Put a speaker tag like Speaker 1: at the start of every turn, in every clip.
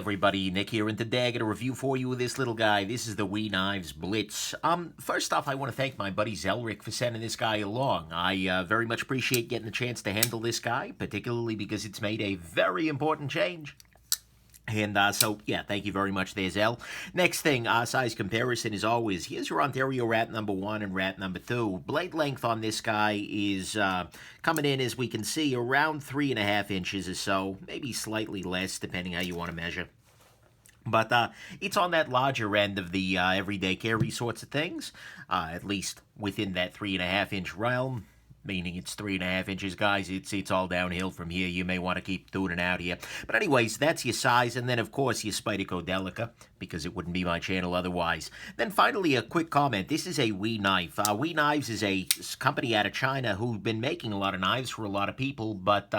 Speaker 1: Everybody, Nick here, and today I got a review for you of this little guy. This is the Wee Knives Blitz. First off, I want to thank my buddy Zelric for sending this guy along. I very much appreciate getting a chance to handle this guy, particularly because it's made a very important change. And so, yeah, thank you very much there, Zell. Next thing, size comparison as always. Here's your Ontario rat number 1 and rat number 2. Blade length on this guy is coming in, as we can see, around 3.5 inches or so. Maybe slightly less, depending how you want to measure. But it's on that larger end of the everyday carry sorts of things, at least within that 3.5-inch realm. Meaning it's 3.5 inches, guys. It's all downhill from here. You may want to keep doing it out here. But anyways, that's your size. And then, of course, your Spidicodelica, because it wouldn't be my channel otherwise. Then finally, a quick comment. This is a Wee Knife. Wee Knives is a company out of China who've been making a lot of knives for a lot of people. But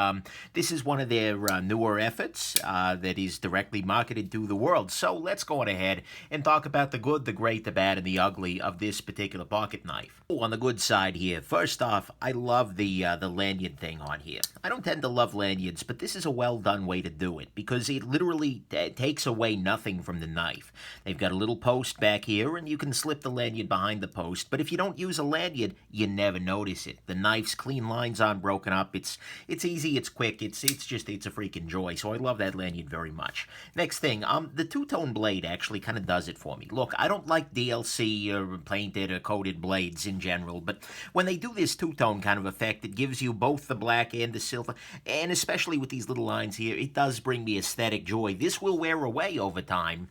Speaker 1: this is one of their newer efforts that is directly marketed to the world. So let's go on ahead and talk about the good, the great, the bad, and the ugly of this particular pocket knife. On the good side here, first off, I love the lanyard thing on here. I don't tend to love lanyards, but this is a well-done way to do it because it literally takes away nothing from the knife. They've got a little post back here, and you can slip the lanyard behind the post, but if you don't use a lanyard, you never notice it. The knife's clean lines aren't broken up. It's easy, it's quick, it's a freaking joy, so I love that lanyard very much. Next thing, the two-tone blade actually kind of does it for me. Look, I don't like DLC or painted or coated blades in general, but when they do this two-tone kind of effect, it gives you both the black and the silver, and especially with these little lines here, it does bring me aesthetic joy. This will wear away over time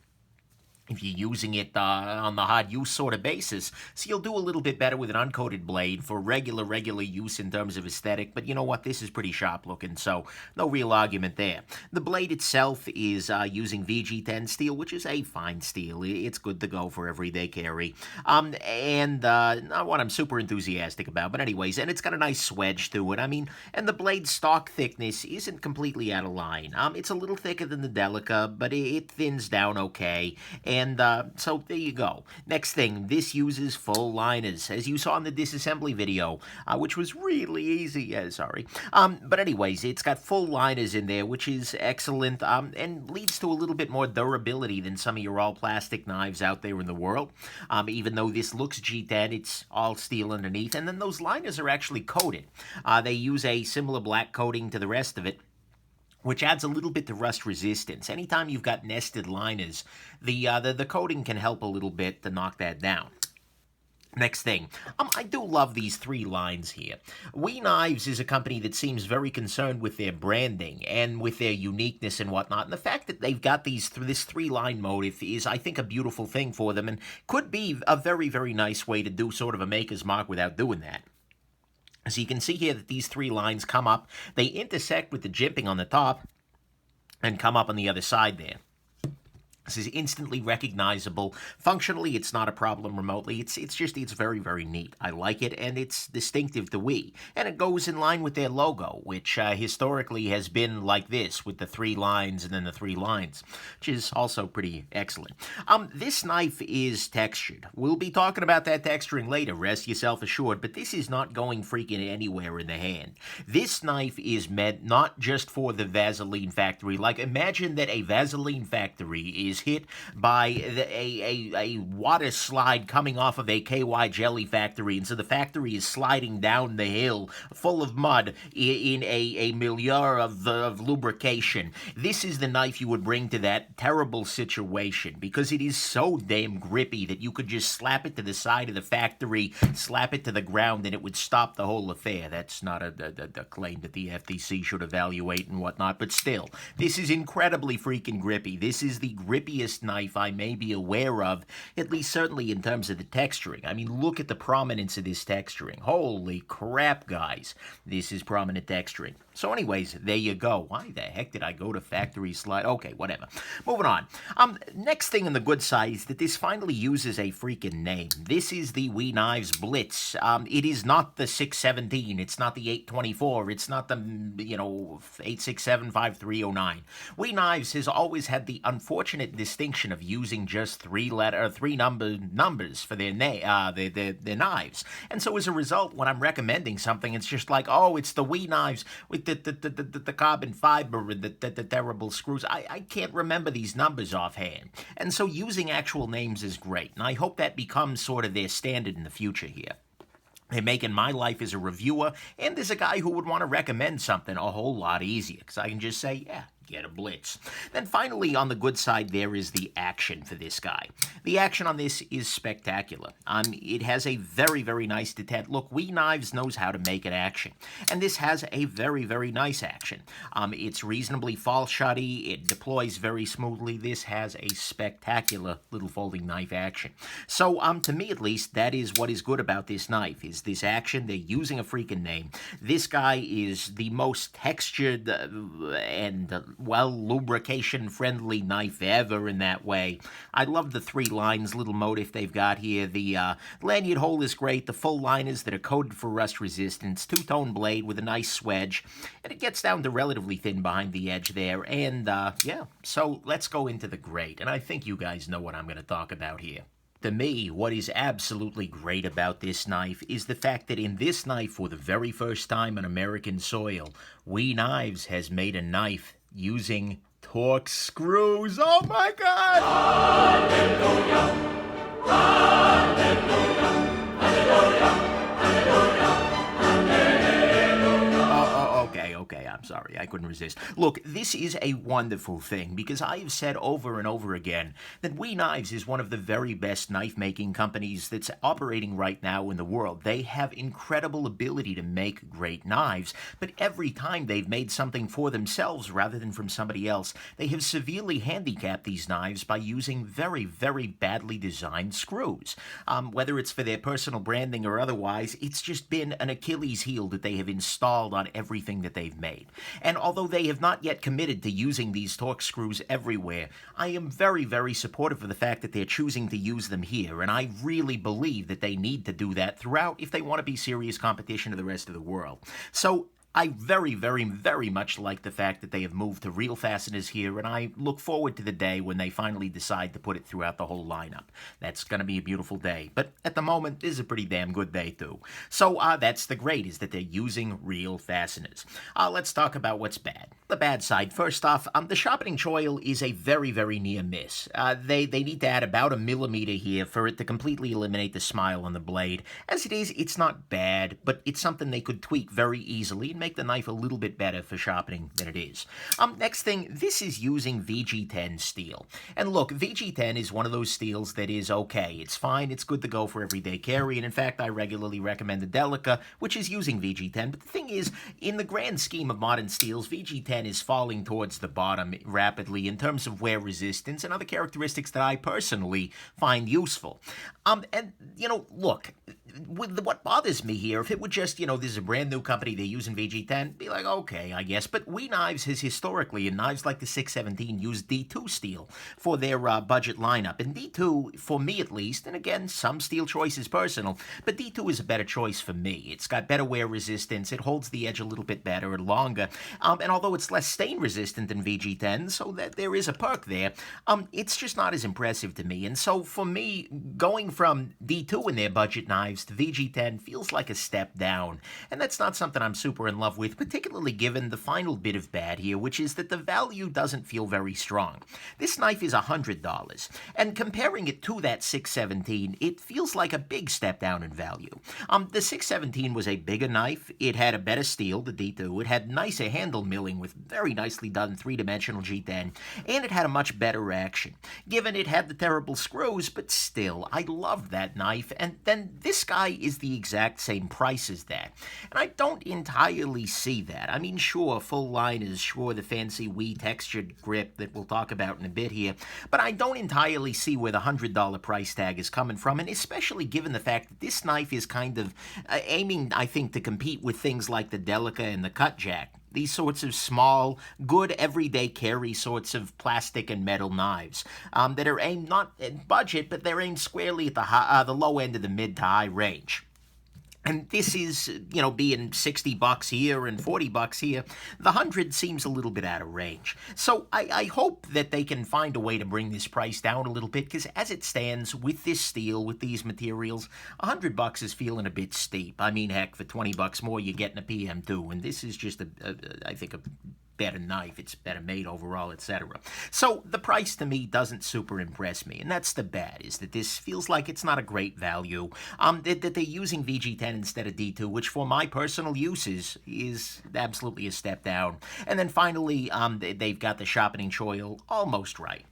Speaker 1: if you're using it on the hard use sort of basis. So you'll do a little bit better with an uncoated blade for regular use in terms of aesthetic, but you know what, this is pretty sharp looking, so no real argument there. The blade itself is using VG10 steel, which is a fine steel. It's good to go for everyday carry. And not what I'm super enthusiastic about, but anyways, and it's got a nice swedge to it. I mean, and the blade stock thickness isn't completely out of line. It's a little thicker than the Delica, but it thins down okay. And so there you go. Next thing, this uses full liners, as you saw in the disassembly video, which was really easy. Sorry. But anyways, it's got full liners in there, which is excellent, and leads to a little bit more durability than some of your all-plastic knives out there in the world. Even though this looks G10, it's all steel underneath, and then those liners are actually coated. They use a similar black coating to the rest of it, which adds a little bit to rust resistance. Anytime you've got nested liners, the coating can help a little bit to knock that down. Next thing, I do love these 3 lines here. Wee Knives is a company that seems very concerned with their branding and with their uniqueness and whatnot. And the fact that they've got this 3-line motif is, I think, a beautiful thing for them and could be a very, very nice way to do sort of a maker's mark without doing that. So you can see here that these 3 lines come up, they intersect with the jimping on the top, and come up on the other side there. This is instantly recognizable. Functionally, it's not a problem remotely. It's very, very neat. I like it, and it's distinctive to Wii. And it goes in line with their logo, which historically has been like this, with the 3 lines and then the 3 lines, which is also pretty excellent. This knife is textured. We'll be talking about that texturing later, rest yourself assured, but this is not going freaking anywhere in the hand. This knife is meant not just for the Vaseline factory. Like, imagine that a Vaseline factory is hit by a water slide coming off of a KY jelly factory, and so the factory is sliding down the hill full of mud in a milieu of lubrication. This is the knife you would bring to that terrible situation, because it is so damn grippy that you could just slap it to the side of the factory, slap it to the ground, and it would stop the whole affair. That's not a claim that the FTC should evaluate and whatnot, but still, this is incredibly freaking grippy. This is the grippiest knife I may be aware of, at least certainly in terms of the texturing. I mean, look at the prominence of this texturing. Holy crap, guys. This is prominent texturing. So anyways, there you go. Why the heck did I go to factory slide? Okay, whatever. Moving on. Next thing on the good side is that this finally uses a freaking name. This is the Wee Knives Blitz. It is not the 617. It's not the 824. It's not the, 8675309. Wee Knives has always had the unfortunate distinction of using just 3 numbers for their knives. And so as a result, when I'm recommending something, it's just like, oh, it's the Wee Knives with the carbon fiber and the terrible screws. I can't remember these numbers offhand. And so using actual names is great. And I hope that becomes sort of their standard in the future here. They're making my life as a reviewer and as a guy who would want to recommend something a whole lot easier, because I can just say, yeah, get a Blitz. Then finally, on the good side, there is the action for this guy. The action on this is spectacular. It has a very, very nice detent. Look, We Knives knows how to make an action, and this has a very, very nice action. It's reasonably fall shotty. It deploys very smoothly. This has a spectacular little folding knife action. So, to me at least, that is what is good about this knife, is this action. They're using a freaking name. This guy is the most textured and well, lubrication-friendly knife ever in that way. I love the 3 lines, little motif they've got here. The lanyard hole is great. The full liners that are coated for rust resistance. 2-tone blade with a nice swedge. And it gets down to relatively thin behind the edge there. And, yeah, so let's go into the grade. And I think you guys know what I'm going to talk about here. To me, what is absolutely great about this knife is the fact that in this knife, for the very first time on American soil, We Knives has made a knife using torque screws. Oh my God! Hallelujah! Hallelujah! Hallelujah! Okay, I'm sorry, I couldn't resist. Look, this is a wonderful thing, because I've said over and over again that We Knives is one of the very best knife-making companies that's operating right now in the world. They have incredible ability to make great knives, but every time they've made something for themselves rather than from somebody else, they have severely handicapped these knives by using very, very badly designed screws. Whether it's for their personal branding or otherwise, it's just been an Achilles heel that they have installed on everything that they've made. And although they have not yet committed to using these torque screws everywhere, I am very, very supportive of the fact that they're choosing to use them here, and I really believe that they need to do that throughout if they want to be serious competition to the rest of the world. So I very, very, very much like the fact that they have moved to real fasteners here, and I look forward to the day when they finally decide to put it throughout the whole lineup. That's going to be a beautiful day, but at the moment, this is a pretty damn good day, too. So, that's the great, is that they're using real fasteners. Let's talk about what's bad. The bad side. First off, the sharpening choil is a very, very near miss. They need to add about 1 millimeter here for it to completely eliminate the smile on the blade. As it is, it's not bad, but it's something they could tweak very easily and make the knife a little bit better for sharpening than it is. Next thing, this is using VG10 steel. And look, VG10 is one of those steels that is okay. It's fine, it's good to go for everyday carry, and in fact, I regularly recommend the Delica, which is using VG10. But the thing is, in the grand scheme of modern steels, VG10 is falling towards the bottom rapidly in terms of wear resistance and other characteristics that I personally find useful. And, you know, look, what bothers me here, if it were just, you know, this is a brand new company, they're using VG10, be like, okay, I guess. But We Knives has historically, in knives like the 617, used D2 steel for their budget lineup. And D2, for me at least, and again, some steel choice is personal, but D2 is a better choice for me. It's got better wear resistance, it holds the edge a little bit better and longer, and although it's less stain resistant than VG10, so that there is a perk there, it's just not as impressive to me. And so for me, going from D2 in their budget knives to VG10 feels like a step down, and that's not something I'm super in love with, particularly given the final bit of bad here, which is that the value doesn't feel very strong. This knife is $100, and comparing it to that 617, it feels like a big step down in value. The 617 was a bigger knife, it had a better steel, the D2, it had nicer handle milling with very nicely done 3-dimensional G10, and it had a much better action. Given it had the terrible screws, but still, I loved that knife, and then this guy is the exact same price as that. And I don't entirely see that. I mean, sure, full liners, sure, the fancy wee textured grip that we'll talk about in a bit here, but I don't entirely see where the $100 price tag is coming from, and especially given the fact that this knife is kind of aiming, I think, to compete with things like the Delica and the Cut Jack. These sorts of small, good, everyday carry sorts of plastic and metal knives that are aimed not at budget, but they're aimed squarely at the low end of the mid to high range. And this is, being $60 here and $40 here, the 100 seems a little bit out of range. So I hope that they can find a way to bring this price down a little bit, because as it stands, with this steel, with these materials, $100 is feeling a bit steep. I mean, heck, for $20 more, you're getting a PM2, and this is just, I think, a better knife, it's better made overall, etc. So the price to me doesn't super impress me, and that's the bad, is that this feels like it's not a great value, that they're using VG10 instead of D2, which for my personal uses is absolutely a step down. And then finally, they've got the sharpening choil almost right.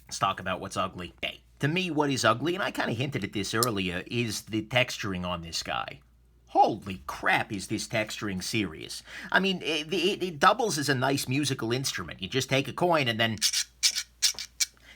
Speaker 1: Let's talk about what's ugly. Hey, to me, what is ugly, and I kind of hinted at this earlier, is the texturing on this guy. Holy crap, is this texturing serious. I mean, it doubles as a nice musical instrument. You just take a coin and then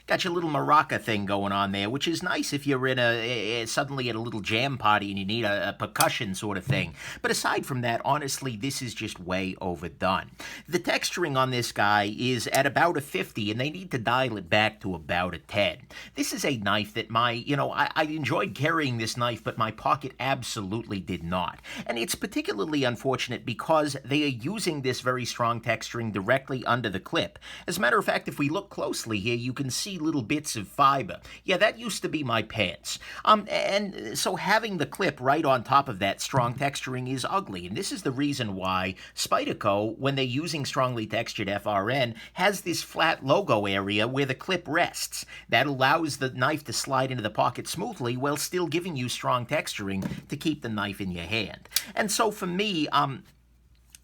Speaker 1: got your little maraca thing going on there, which is nice if you're in suddenly at a little jam party and you need a percussion sort of thing. But aside from that, honestly, this is just way overdone. The texturing on this guy is at about a 50, and they need to dial it back to about a 10. This is a knife that I enjoyed carrying this knife, but my pocket absolutely did not. And it's particularly unfortunate because they are using this very strong texturing directly under the clip. As a matter of fact, if we look closely here, you can see little bits of fiber. Yeah, that used to be my pants. And so having the clip right on top of that strong texturing is ugly. And this is the reason why Spyderco, when they're using strongly textured FRN, has this flat logo area where the clip rests. That allows the knife to slide into the pocket smoothly while still giving you strong texturing to keep the knife in your hand. And so for me,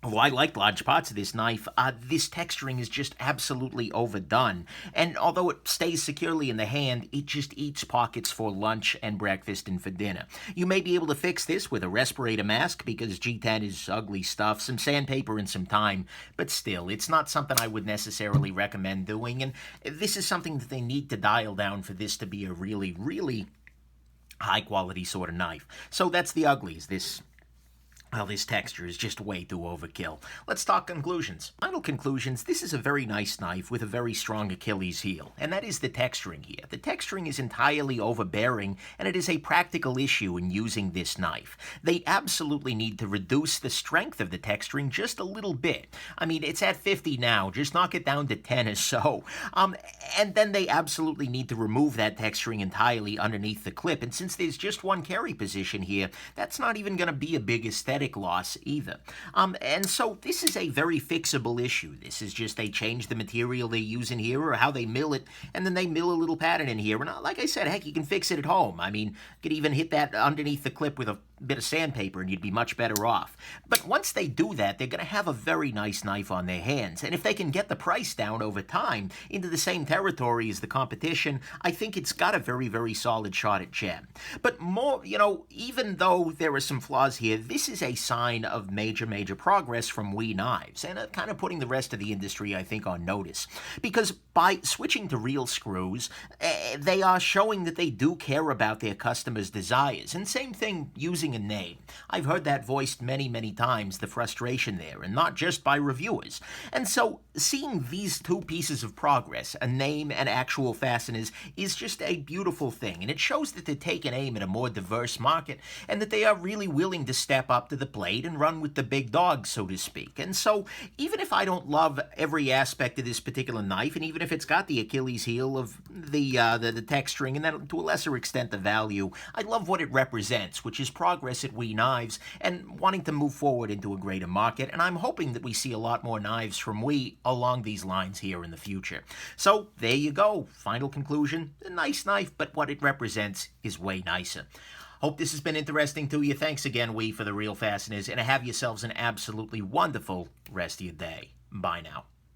Speaker 1: well, I like large parts of this knife. This texturing is just absolutely overdone. And although it stays securely in the hand, it just eats pockets for lunch and breakfast and for dinner. You may be able to fix this with a respirator mask, because G10 is ugly stuff, some sandpaper and some time, but still, it's not something I would necessarily recommend doing. And this is something that they need to dial down for this to be a really, really high-quality sort of knife. So that's the uglies. Well, this texture is just way too overkill. Let's talk conclusions. Final conclusions, this is a very nice knife with a very strong Achilles heel, and that is the texturing here. The texturing is entirely overbearing, and it is a practical issue in using this knife. They absolutely need to reduce the strength of the texturing just a little bit. I mean, it's at 50 now, just knock it down to 10 or so. And then they absolutely need to remove that texturing entirely underneath the clip, and since there's just one carry position here, that's not even going to be a big aesthetic loss either. And so this is a very fixable issue. This is just they change the material they use in here or how they mill it, and then they mill a little pattern in here. And like I said, heck, you can fix it at home. I mean, you could even hit that underneath the clip with a bit of sandpaper and you'd be much better off. But once they do that, they're going to have a very nice knife on their hands. And if they can get the price down over time into the same territory as the competition, I think it's got a very, very solid shot at gem. But more, even though there are some flaws here, this is a sign of major, major progress from WE Knives, and kind of putting the rest of the industry, I think, on notice. Because by switching to real screws, they are showing that they do care about their customers' desires. And same thing using a name. I've heard that voiced many, many times, the frustration there, and not just by reviewers. And so seeing these two pieces of progress, a name and actual fasteners, is just a beautiful thing. And it shows that they're taking aim at a more diverse market, and that they are really willing to step up to the plate and run with the big dogs, so to speak. And so even if I don't love every aspect of this particular knife, and even if it's got the Achilles heel of the texturing, and then to a lesser extent the value, I love what it represents, which is progress at WE Knives and wanting to move forward into a greater market. And I'm hoping that we see a lot more knives from WE along these lines here in the future. So there you go. Final conclusion, a nice knife, but what it represents is way nicer. Hope this has been interesting to you. Thanks again, WE, for the real fasteners, and have yourselves an absolutely wonderful rest of your day. Bye now.